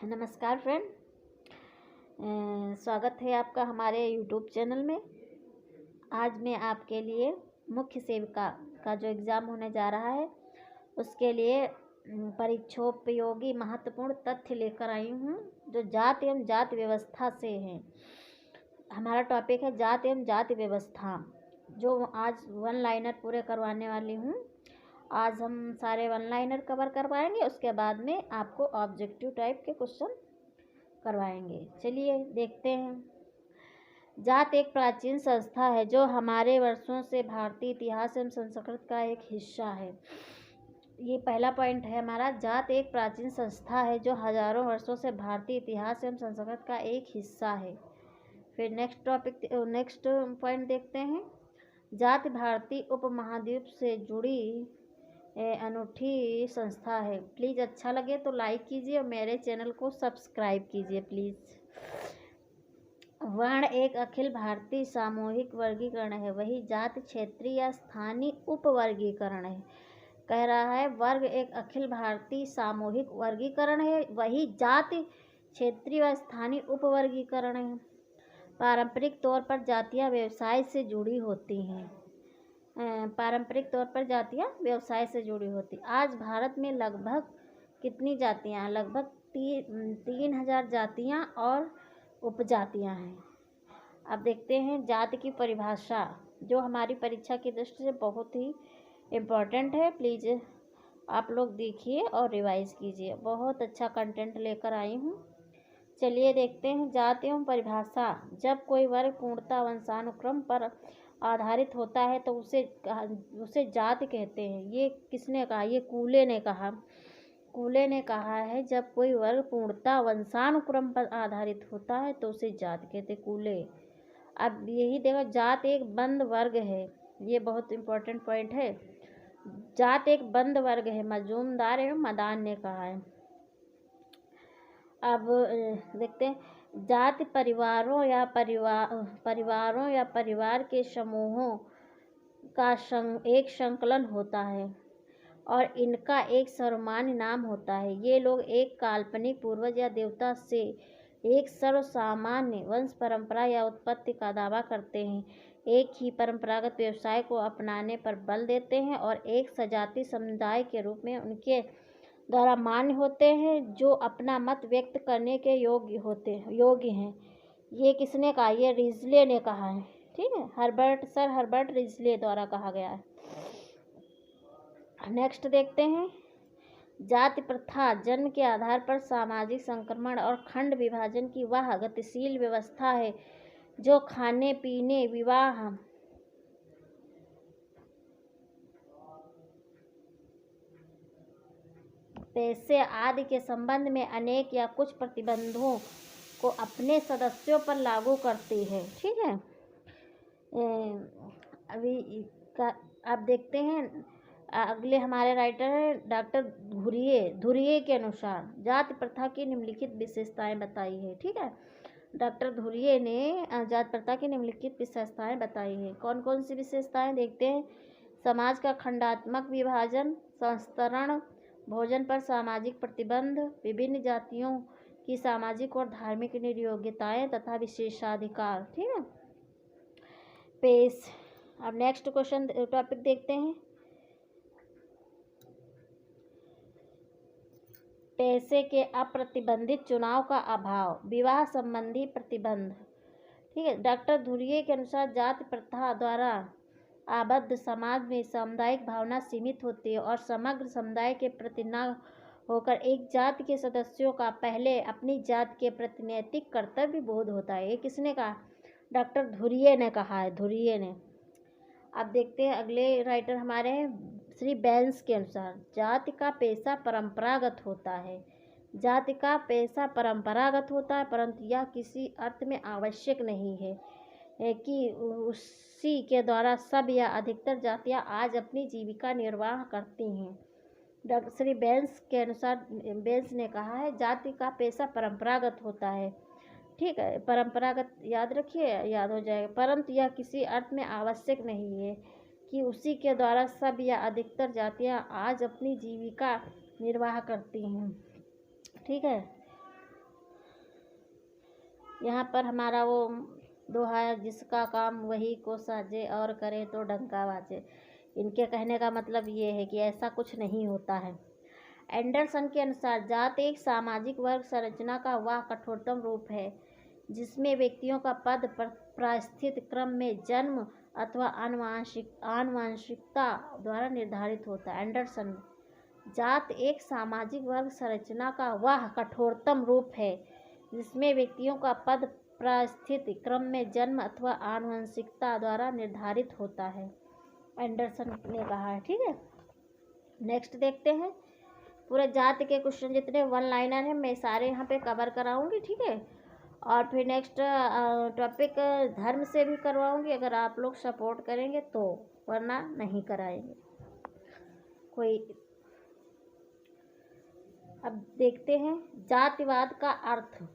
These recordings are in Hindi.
नमस्कार फ्रेंड, स्वागत है आपका हमारे यूट्यूब चैनल में। आज मैं आपके लिए मुख्य सेविका का जो एग्ज़ाम होने जा रहा है उसके लिए परीक्षोपयोगी महत्वपूर्ण तथ्य लेकर आई हूँ जो जाति एवं जाति व्यवस्था से हैं। हमारा टॉपिक है जाति एवं जाति व्यवस्था, जो आज वन लाइनर पूरे करवाने वाली हूँ। आज हम सारे वन लाइनर कवर करवाएंगे, उसके बाद में आपको ऑब्जेक्टिव टाइप के क्वेश्चन करवाएंगे। चलिए देखते हैं। जात एक प्राचीन संस्था है जो हमारे वर्षों से भारतीय इतिहास एवं संस्कृति का एक हिस्सा है। ये पहला पॉइंट है हमारा। जात एक प्राचीन संस्था है जो हजारों वर्षों से भारतीय इतिहास एवं संस्कृति का एक हिस्सा है। फिर नेक्स्ट पॉइंट देखते हैं। जाति भारतीय उपमहाद्वीप से जुड़ी अनूठी संस्था है। प्लीज़ अच्छा लगे तो लाइक कीजिए और मेरे चैनल को सब्सक्राइब कीजिए प्लीज़। वर्ण एक अखिल भारतीय सामूहिक वर्गीकरण है, वही जाति क्षेत्रीय या स्थानीय उपवर्गीकरण है। कह रहा है वर्ग एक अखिल भारतीय सामूहिक वर्गीकरण है, वही जाति क्षेत्रीय व स्थानीय उपवर्गीकरण है। पारंपरिक तौर पर जातियाँ व्यवसाय से जुड़ी होती हैं। पारंपरिक तौर पर जातियाँ व्यवसाय से जुड़ी होती। आज भारत में लगभग कितनी जातियाँ? लगभग 3000 जातियाँ और उपजातियाँ हैं। अब देखते हैं जाति की परिभाषा, जो हमारी परीक्षा की दृष्टि से बहुत ही इम्पोर्टेंट है। प्लीज़ आप लोग देखिए और रिवाइज कीजिए। बहुत अच्छा कंटेंट लेकर आई हूँ। चलिए देखते हैं जाति एवं परिभाषा। जब कोई वर्ग पूर्णतः वंशानुक्रम पर आधारित होता है तो उसे जाति कहते हैं। ये किसने कहा? ये कूले ने कहा। कूले ने कहा है जब कोई वर्ग पूर्णतः वंशानुक्रम पर आधारित होता है तो उसे जाति कहते हैं, कूले। अब यही देखो, जात एक बंद वर्ग है। ये बहुत इम्पोर्टेंट पॉइंट है। जात एक बंद वर्ग है, मजूमदार एवं मदान ने कहा है। अब देखते हैं। जाति परिवारों या परिवार के समूहों का एक संकलन होता है और इनका एक सर्वमान्य नाम होता है। ये लोग एक काल्पनिक पूर्वज या देवता से एक सर्वसामान्य वंश परंपरा या उत्पत्ति का दावा करते हैं, एक ही परंपरागत व्यवसाय को अपनाने पर बल देते हैं और एक सजातीय समुदाय के रूप में उनके द्वारा मान्य होते हैं, जो अपना मत व्यक्त करने के योग्य हैं। ये किसने कहा? ये रिजले ने कहा है। ठीक है, सर हर्बर्ट रिजले द्वारा कहा गया है। नेक्स्ट देखते हैं। जाति प्रथा जन्म के आधार पर सामाजिक संक्रमण और खंड विभाजन की वह गतिशील व्यवस्था है जो खाने पीने, विवाह, पैसे आदि के संबंध में अनेक या कुछ प्रतिबंधों को अपने सदस्यों पर लागू करती है। ठीक है, अब देखते हैं। अगले हमारे राइटर है डॉक्टर धुरिये के अनुसार जाति प्रथा की निम्नलिखित विशेषताएं बताई है। ठीक है, डॉक्टर धुरिये ने जाति प्रथा की निम्नलिखित विशेषताएं बताई है। कौन कौन सी विशेषताएं देखते हैं। समाज का खंडात्मक विभाजन, संस्तरण, भोजन पर सामाजिक प्रतिबंध, विभिन्न जातियों की सामाजिक और धार्मिक निर्योग्यताएं तथा विशेषाधिकार। ठीक है, पेश। अब नेक्स्ट क्वेश्चन टॉपिक देखते हैं। पैसे के अप्रतिबंधित चुनाव का अभाव, विवाह संबंधी प्रतिबंध। ठीक है, डॉक्टर धुरिये के अनुसार जाति प्रथा द्वारा आबद्ध समाज में सामुदायिक भावना सीमित होती है और समग्र समुदाय के प्रति न होकर एक जाति के सदस्यों का पहले अपनी जाति के प्रति नैतिक कर्तव्य बोध होता है। ये किसने कहा? डॉक्टर धुरिये ने कहा है, धुरिये ने। अब देखते हैं अगले राइटर हमारे हैं श्री बेंस के अनुसार जाति का पेशा परंपरागत होता है। जाति का पेशा परंपरागत होता है, परंतु यह किसी अर्थ में आवश्यक नहीं है कि उसी के द्वारा सब या अधिकतर जातियां आज अपनी जीविका निर्वाह करती हैं। डॉक्टर श्री बेंस के अनुसार, बेंस ने कहा है जाति का पेशा परंपरागत होता है। ठीक है, परंपरागत याद रखिए, याद हो जाएगा। परंतु यह किसी अर्थ में आवश्यक नहीं है कि उसी के द्वारा सब या अधिकतर जातियां आज अपनी जीविका निर्वाह करती हैं। ठीक है, यहाँ पर हमारा वो दोहा है, जिसका काम वही को साजे और करे तो डंका बाजे। इनके कहने का मतलब ये है कि ऐसा कुछ नहीं होता है। एंडरसन के अनुसार जात एक सामाजिक वर्ग संरचना का वह कठोरतम रूप है जिसमें व्यक्तियों का पद प्रास्थित क्रम में जन्म अथवा आनुवांशिकता द्वारा निर्धारित होता है। एंडरसन, जात एक सामाजिक वर्ग संरचना का वह कठोरतम रूप है जिसमें व्यक्तियों का पद प्रास्थित क्रम में जन्म अथवा आनुवंशिकता द्वारा निर्धारित होता है, एंडरसन ने कहा है। ठीक है, नेक्स्ट देखते हैं। पूरे जात के क्वेश्चन जितने वन लाइनर हैं मैं सारे यहाँ पे कवर कराऊंगी। ठीक है, और फिर नेक्स्ट टॉपिक धर्म से भी करवाऊंगी अगर आप लोग सपोर्ट करेंगे तो, वरना नहीं कराएंगे कोई। अब देखते हैं जातिवाद का अर्थ।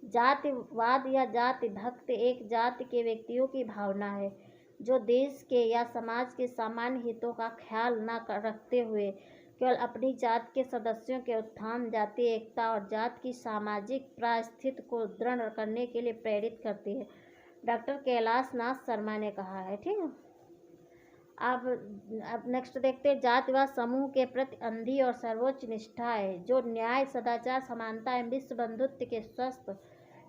जातिवाद या जाति भक्त एक जाति के व्यक्तियों की भावना है जो देश के या समाज के सामान्य हितों का ख्याल न रखते हुए केवल अपनी जात के सदस्यों के उत्थान, जातीय एकता और जात की सामाजिक प्रास्थिति को दृढ़ करने के लिए प्रेरित करती है, डॉक्टर कैलाश नाथ शर्मा ने कहा है। ठीक है, अब नेक्स्ट देखते हैं। जातिवाद समूह के प्रति अंधी और सर्वोच्च निष्ठा है जो न्याय, सदाचार, समानता एवं विश्व बंधुत्व के स्वस्थ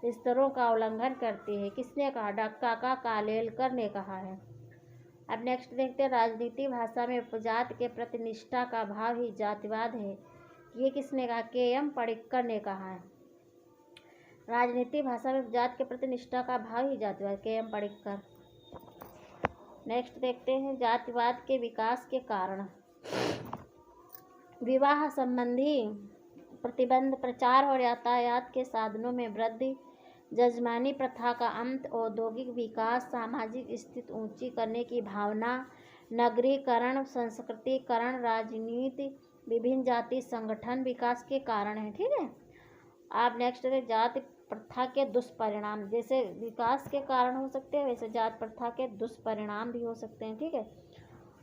स्तरों का उल्लंघन करती है। किसने कहा? डॉक्टर काका कालेलकर ने कहा है। अब नेक्स्ट देखते हैं। राजनीति भाषा में उपजात के प्रति निष्ठा का भाव ही जातिवाद है। ये किसने कहा? के.एम. पडिक्कर ने कहा है। राजनीति भाषा में उपजात के प्रति निष्ठा का भाव ही जातिवाद, के.एम. पडिक्कर। नेक्स्ट देखते हैं। जातिवाद के विकास के कारण। विवाह संबंधी प्रतिबंध, प्रचार और यातायात के साधनों में वृद्धि, जजमानी प्रथा का अंत, औद्योगिक विकास, सामाजिक स्थिति ऊंची करने की भावना, नगरीकरण, संस्कृतिकरण, राजनीति, विभिन्न जाति संगठन विकास के कारण है। ठीक है, आप नेक्स्ट है। जाति प्रथा के दुष्परिणाम। जैसे विकास के कारण हो सकते हैं वैसे जाति प्रथा के दुष्परिणाम भी हो सकते हैं। ठीक है,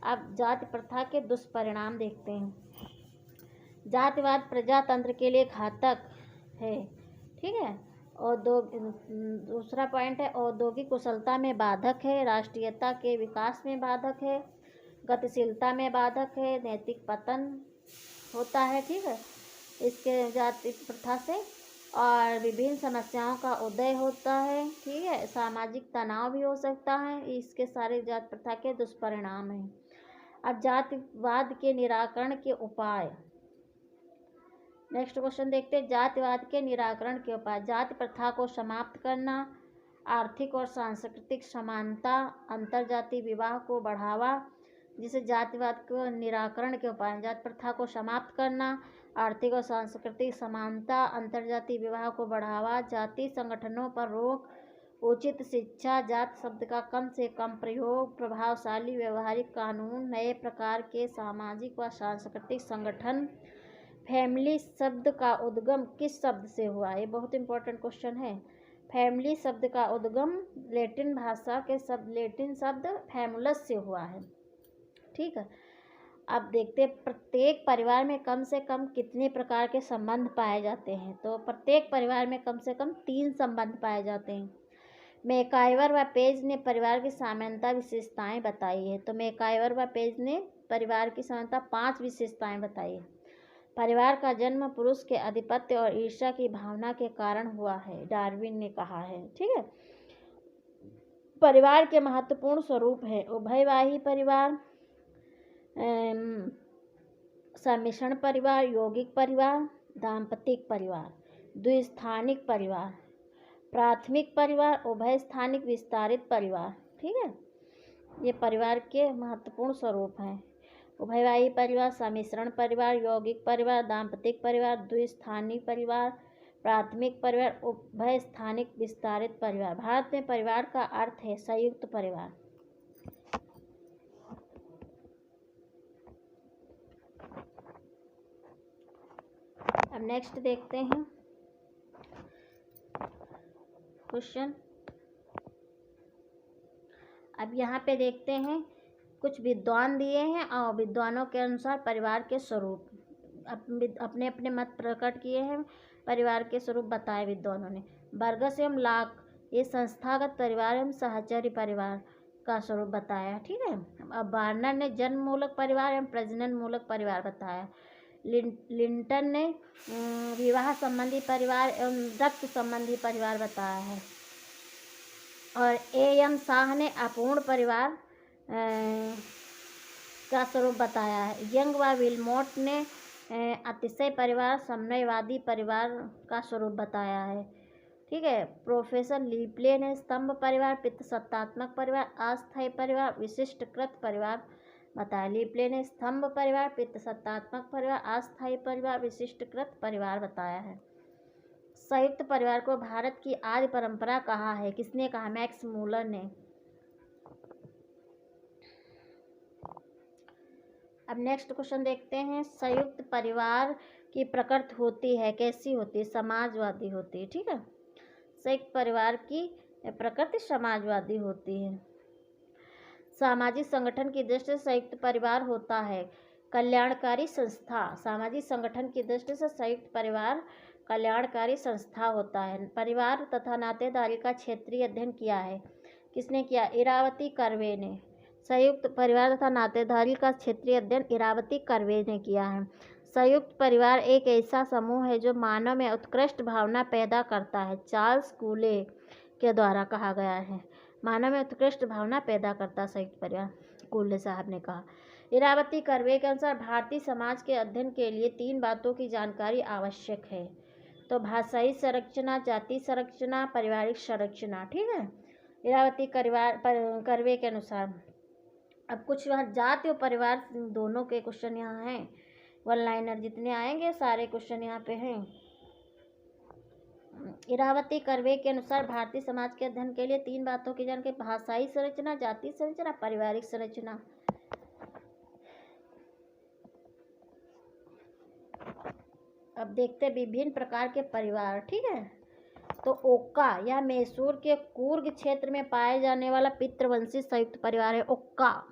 अब जाति प्रथा के दुष्परिणाम देखते हैं। जातिवाद प्रजातंत्र के लिए घातक है। ठीक है, और दूसरा पॉइंट है औद्योगिक कुशलता में बाधक है, राष्ट्रीयता के विकास में बाधक है, गतिशीलता में बाधक है, नैतिक पतन होता है। ठीक है, इसके जाति प्रथा से, और विभिन्न समस्याओं का उदय होता है। ठीक है, सामाजिक तनाव भी हो सकता है। इसके सारे जाति प्रथा के दुष्परिणाम हैं। अब जातिवाद के निराकरण के उपाय। नेक्स्ट क्वेश्चन देखते हैं। जातिवाद के निराकरण के उपाय। जाति प्रथा को समाप्त करना, आर्थिक और सांस्कृतिक समानता, अंतरजातीय विवाह को बढ़ावा। जिसे जातिवाद को निराकरण के उपाय। जाति प्रथा को समाप्त करना, आर्थिक और सांस्कृतिक समानता, अंतरजातीय विवाह को बढ़ावा, जाति संगठनों पर रोक, उचित शिक्षा, जात शब्द का कम से कम प्रयोग, प्रभावशाली व्यवहारिक कानून, नए प्रकार के सामाजिक व सांस्कृतिक संगठन। फैमिली शब्द का उद्गम किस शब्द से हुआ? ये बहुत इंपॉर्टेंट क्वेश्चन है। फैमिली शब्द का उद्गम लैटिन भाषा के लैटिन शब्द फैमुलस से हुआ है। ठीक है, अब देखते हैं प्रत्येक परिवार में कम से कम कितने प्रकार के संबंध पाए जाते हैं। तो प्रत्येक परिवार में कम से कम 3 संबंध पाए जाते हैं। मैकाइवर व पेज ने परिवार की सामान्यता विशेषताएं बताई है। तो मैकाइवर व पेज ने परिवार की सामान्यता 5 विशेषताएं बताई है। परिवार का जन्म पुरुष के आधिपत्य और ईर्ष्या की भावना के कारण हुआ है, डार्विन ने कहा है। ठीक है, परिवार के महत्वपूर्ण स्वरूप है उभयवाही परिवार, सम्मिश्रण परिवार, यौगिक परिवार, दाम्पतिक परिवार, द्विस्थानिक परिवार, प्राथमिक परिवार, उभय स्थानिक विस्तारित परिवार। ठीक है, ये परिवार के महत्वपूर्ण स्वरूप हैं। उभयवाही परिवार, सम्मिश्रण परिवार, यौगिक परिवार, दाम्पतिक परिवार, द्विस्थानिक परिवार, प्राथमिक परिवार, उभय स्थानिक विस्तारित परिवार। भारत में परिवार का अर्थ है संयुक्त परिवार। अब नेक्स्ट देखते हैं क्वेश्चन। अब यहाँ पे देखते हैं कुछ विद्वान दिए हैं और विद्वानों के अनुसार परिवार के स्वरूप अपने अपने मत प्रकट किए हैं। परिवार के स्वरूप बताए विद्वानों ने। बर्गस एवं लाक ये संस्थागत परिवार एवं सहचर्य परिवार का स्वरूप बताया। ठीक है। अब वार्नर ने जन्म मूलक परिवार एवं प्रजनन मूलक परिवार बताया। लिंटन ने विवाह संबंधी परिवार एवं रक्त संबंधी परिवार बताया है। और एम शाह ने अपूर्ण परिवार का स्वरूप बताया है। यंग व विलमोट ने अतिशय परिवार समन्वयवादी परिवार का स्वरूप बताया है। ठीक है। प्रोफेसर लीप्ले ने स्तंभ परिवार, पितृसत्तात्मक परिवार, अस्थायी परिवार, विशिष्टकृत परिवार बताया। लीप्ले ने स्तंभ परिवार, पितृसत्तात्मक परिवार, अस्थायी परिवार, विशिष्टकृत परिवार बताया है। संयुक्त परिवार को भारत की आदि परंपरा कहा है। किसने कहा? मैक्स मूलर ने। अब नेक्स्ट क्वेश्चन देखते हैं। संयुक्त परिवार की प्रकृति होती है, कैसी होती है? समाजवादी होती है। ठीक है। संयुक्त परिवार की प्रकृति समाजवादी होती है। सामाजिक संगठन की दृष्टि से संयुक्त परिवार होता है कल्याणकारी संस्था। सामाजिक संगठन की दृष्टि से संयुक्त परिवार कल्याणकारी संस्था होता है। परिवार तथा नातेदारी का क्षेत्रीय अध्ययन किया है। किसने किया? इरावती कर्वे ने। संयुक्त परिवार तथा नातेदारी का क्षेत्रीय अध्ययन इरावती कर्वे ने किया है। संयुक्त परिवार एक ऐसा समूह है जो मानव में उत्कृष्ट भावना पैदा करता है। चार्ल्स कूले के द्वारा कहा गया है। मानव में उत्कृष्ट भावना पैदा करता संयुक्त परिवार, कूले साहब ने कहा। इरावती कर्वे के अनुसार भारतीय समाज के अध्ययन के लिए 3 बातों की जानकारी आवश्यक है। तो भाषाई संरचना, जाति संरचना, पारिवारिक संरचना। ठीक है। इरावती कर्वे के अनुसार। अब कुछ वहाँ जाति और परिवार दोनों के क्वेश्चन यहाँ हैं। वन लाइनर जितने आएंगे सारे क्वेश्चन यहाँ पे हैं। इरावती कर्वे के अनुसार भारतीय समाज के अध्ययन के लिए 3 बातों की जानकारी: भाषाई संरचना, जाति संरचना, पारिवारिक संरचना। अब देखते हैं विभिन्न प्रकार के परिवार। ठीक है। तो ओक्का या मैसूर के कूर्ग क्षेत्र में पाए जाने वाला पितृवंशी संयुक्त परिवार है ओक्का।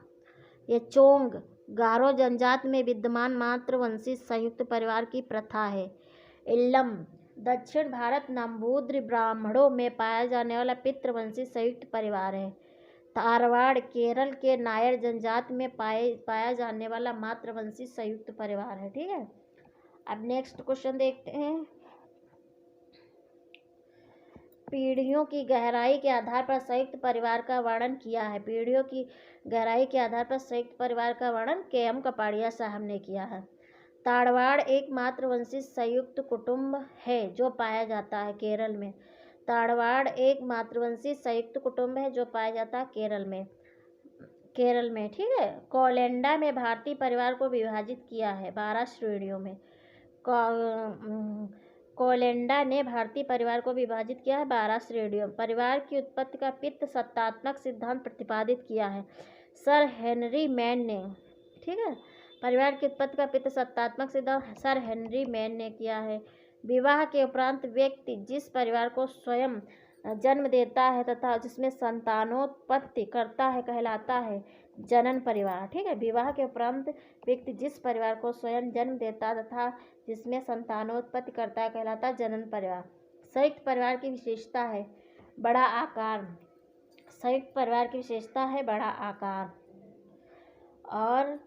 ये चोंग गारो जनजाति में विद्यमान मातृवंशी संयुक्त परिवार की प्रथा है। इल्लम दक्षिण भारत नंबूद्र ब्राह्मणों में पाया जाने वाला पितृवंशी संयुक्त परिवार है। धारवाड़ केरल के नायर जनजाति में पाया जाने वाला मातृवंशी संयुक्त परिवार है। ठीक है। अब नेक्स्ट क्वेश्चन देखते हैं। पीढ़ियों की गहराई के आधार पर संयुक्त परिवार का वर्णन किया है। पीढ़ियों की गहराई के आधार पर संयुक्त परिवार का वर्णन के.एम. कपाड़िया साहब ने किया है। ताड़वाड़ एक मातृवंशी संयुक्त कुटुंब है जो पाया जाता है केरल में। ताड़वाड़ एक मातृवंशी संयुक्त कुटुंब है जो पाया जाता है केरल में। ठीक है। कोलेंडा में भारतीय परिवार को विभाजित किया है 12 श्रेणियों में। कोलेंडा ने भारतीय परिवार को विभाजित किया है 12 श्रेणियों। परिवार की उत्पत्ति का पितृसत्तात्मक सिद्धांत प्रतिपादित किया है सर हेनरी मैन ने। ठीक है। परिवार की उत्पत्ति का पितृसत्तात्मक सिद्धांत सर हेनरी मैन ने किया है। विवाह के उपरांत व्यक्ति जिस परिवार को स्वयं जन्म देता है तथा जिसमें संतानोत्पत्ति करता है कहलाता है जनन परिवार। ठीक है। विवाह के उपरांत व्यक्ति जिस परिवार को स्वयं जन्म देता तथा जिसमें संतानोत्पत्ति करता है कहलाता है जनन परिवार। संयुक्त परिवार की विशेषता है बड़ा आकार। संयुक्त परिवार की विशेषता है बड़ा आकार। और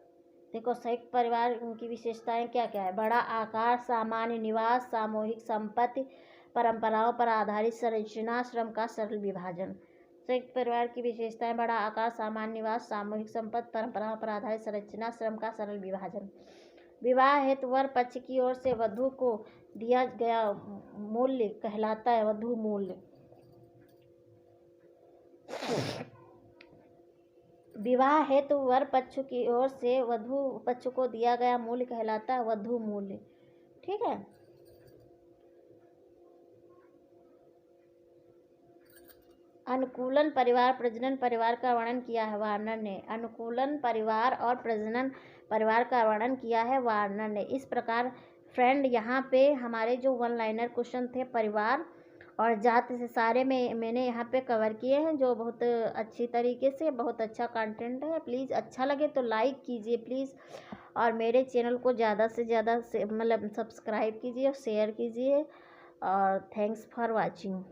देखो संयुक्त परिवार की विशेषताएं क्या क्या है? बड़ा आकार, सामान्य निवास, सामूहिक संपत्ति, परंपराओं पर आधारित संरचना, श्रम का सरल विभाजन। संयुक्त परिवार की विशेषताएं बड़ा आकार, सामान्य निवास, सामूहिक संपत्ति, परंपराओं पर आधारित संरचना, श्रम का सरल विभाजन। विवाह हेतु वर पक्ष की ओर से वधू को दिया गया मूल्य कहलाता है वधू मूल्य। विवाह हेतु वर पक्ष की ओर से वधू पक्ष को दिया गया मूल्य कहलाता है वधू मूल्य। ठीक है। अनुकूलन परिवार प्रजनन परिवार का वर्णन किया है वार्नर ने। अनुकूलन परिवार और प्रजनन परिवार का वर्णन किया है वार्नर ने। इस प्रकार फ्रेंड यहाँ पे हमारे जो वन लाइनर क्वेश्चन थे परिवार और जात से सारे में मैंने यहाँ पे कवर किए हैं, जो बहुत अच्छी तरीके से, बहुत अच्छा कंटेंट है। प्लीज़ अच्छा लगे तो लाइक कीजिए प्लीज़, और मेरे चैनल को ज़्यादा से ज़्यादा मतलब सब्सक्राइब कीजिए और शेयर कीजिए। और थैंक्स फॉर वाचिंग।